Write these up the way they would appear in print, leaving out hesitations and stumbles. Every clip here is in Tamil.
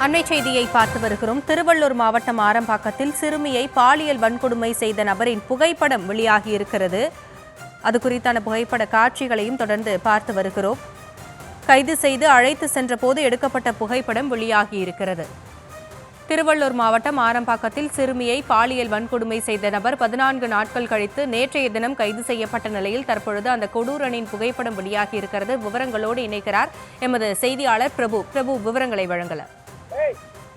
அண்மை செய்தியை பார்த்து வருகிறோம். திருவள்ளூர் மாவட்டம் ஆரம்பாக்கத்தில் சிறுமியை பாலியல் வன்கொடுமை செய்த நபரின் புகைப்படம் வெளியாகி இருக்கிறது. அது குறித்தான புகைப்பட காட்சிகளையும் தொடர்ந்து பார்த்து வருகிறோம். கைது செய்து அழைத்து சென்ற போது எடுக்கப்பட்ட புகைப்படம் வெளியாகி இருக்கிறது. திருவள்ளூர் மாவட்டம் ஆரம்பாக்கத்தில் சிறுமியை பாலியல் வன்கொடுமை செய்த நபர் 14 நாட்கள் கழித்து நேற்றைய தினம் கைது செய்யப்பட்ட நிலையில் தற்பொழுது அந்த கொடூரனின் புகைப்படம் வெளியாகி இருக்கிறது. விவரங்களோடு இணைக்கிறார் எமது செய்தியாளர் பிரபு. விவரங்களை வழங்கலாம்.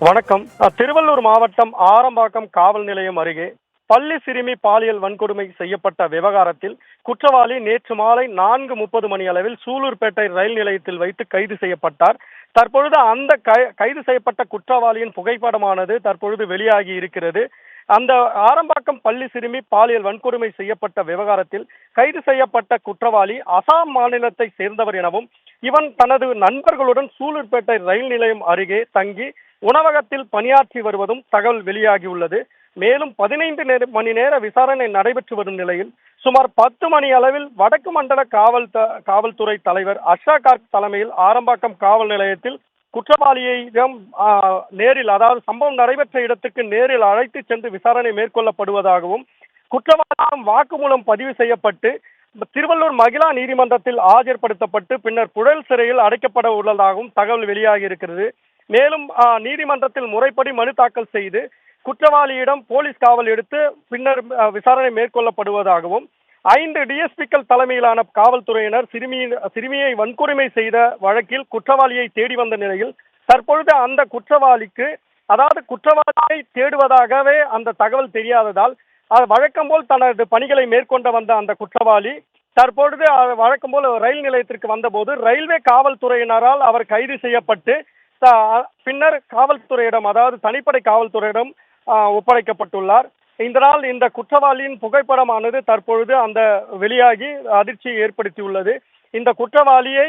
வணக்கம். திருவள்ளூர் மாவட்டம் ஆரம்பாக்கம் காவல் நிலையம் அருகே பள்ளி சிறுமி பாலியல் வன்கொடுமை செய்யப்பட்ட விவகாரத்தில் குற்றவாளி நேற்று மாலை 4:30 மணி அளவில் சூலூர்பேட்டை ரயில் நிலையத்தில் வைத்து கைது செய்யப்பட்டார். தற்பொழுது அந்த கைது செய்யப்பட்ட குற்றவாளியின் புகைப்படமானது தற்பொழுது வெளியாகி இருக்கிறது. அந்த ஆரம்பாக்கம் பள்ளி சிறுமி பாலியல் வன்கொடுமை செய்யப்பட்ட விவகாரத்தில் கைது செய்யப்பட்ட குற்றவாளி அசாம் மாநிலத்தை சேர்ந்தவர் எனவும் இவன் தனது நண்பர்களுடன் சூலூர்பேட்டை ரயில் நிலையம் அருகே தங்கி உணவகத்தில் பணியாற்றி வருவதும் தகவல் வெளியாகியுள்ளது. மேலும் 15 மணி நேர விசாரணை நடைபெற்று வரும் நிலையில் சுமார் 10 மணி அளவில் வடக்கு மண்டல காவல்துறை தலைவர் அஷாகார்க் தலைமையில் ஆரம்பாக்கம் காவல் நிலையத்தில் குற்றவாளியிடம் நேரில், அதாவது சம்பவம் நடைபெற்ற இடத்துக்கு நேரில் அழைத்து சென்று விசாரணை மேற்கொள்ளப்படுவதாகவும் குற்றவாளியிடம் வாக்குமூலம் பதிவு செய்யப்பட்டு திருவள்ளூர் மகிழா நீதிமன்றத்தில் ஆஜர்படுத்தப்பட்டு பின்னர் புழல் சிறையில் அடைக்கப்பட உள்ளதாகவும் தகவல் வெளியாகி இருக்கிறது. மேலும் நீதிமன்றத்தில் முறைப்படி மனு தாக்கல் செய்து குற்றவாளியிடம் போலீஸ் காவல் எடுத்து பின்னர் விசாரணை மேற்கொள்ளப்படுவதாகவும் 5 டிஎஸ்பிக்கள் தலைமையிலான காவல்துறையினர் சிறுமியை வன்கொடுமை செய்த வழக்கில் குற்றவாளியை தேடி வந்த நிலையில் தற்பொழுது அந்த குற்றவாளியை தேடுவதாகவே அந்த தகவல் தெரியாததால் வழக்கம் போல் தனது பணிகளை மேற்கொண்ட வந்த அந்த குற்றவாளி தற்பொழுது வழக்கம் போல் ரயில் நிலையத்திற்கு வந்தபோது ரயில்வே காவல்துறையினரால் அவர் கைது செய்யப்பட்டு பின்னர் காவல்துறையிடம், அதாவது தனிப்படை காவல்துறையிடம் ஒப்படைக்கப்பட்டுள்ளார். இதனால் இந்த குற்றவாளியின் புகைப்படமானது தற்பொழுது அந்த வெளியாகி அதிர்ச்சியை ஏற்படுத்தியுள்ளது. இந்த குற்றவாளியை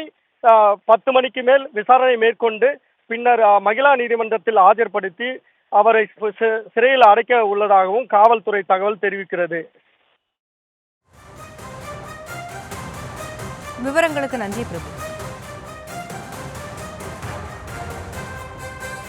10 மணிக்கு மேல் விசாரணை மேற்கொண்டு பின்னர் மகிழா நீதிமன்றத்தில் ஆஜர்படுத்தி அவரை சிறையில் அடைக்க உள்ளதாகவும் காவல்துறை தகவல் தெரிவிக்கிறது. விவரங்களுக்கு நன்றி பிரபு.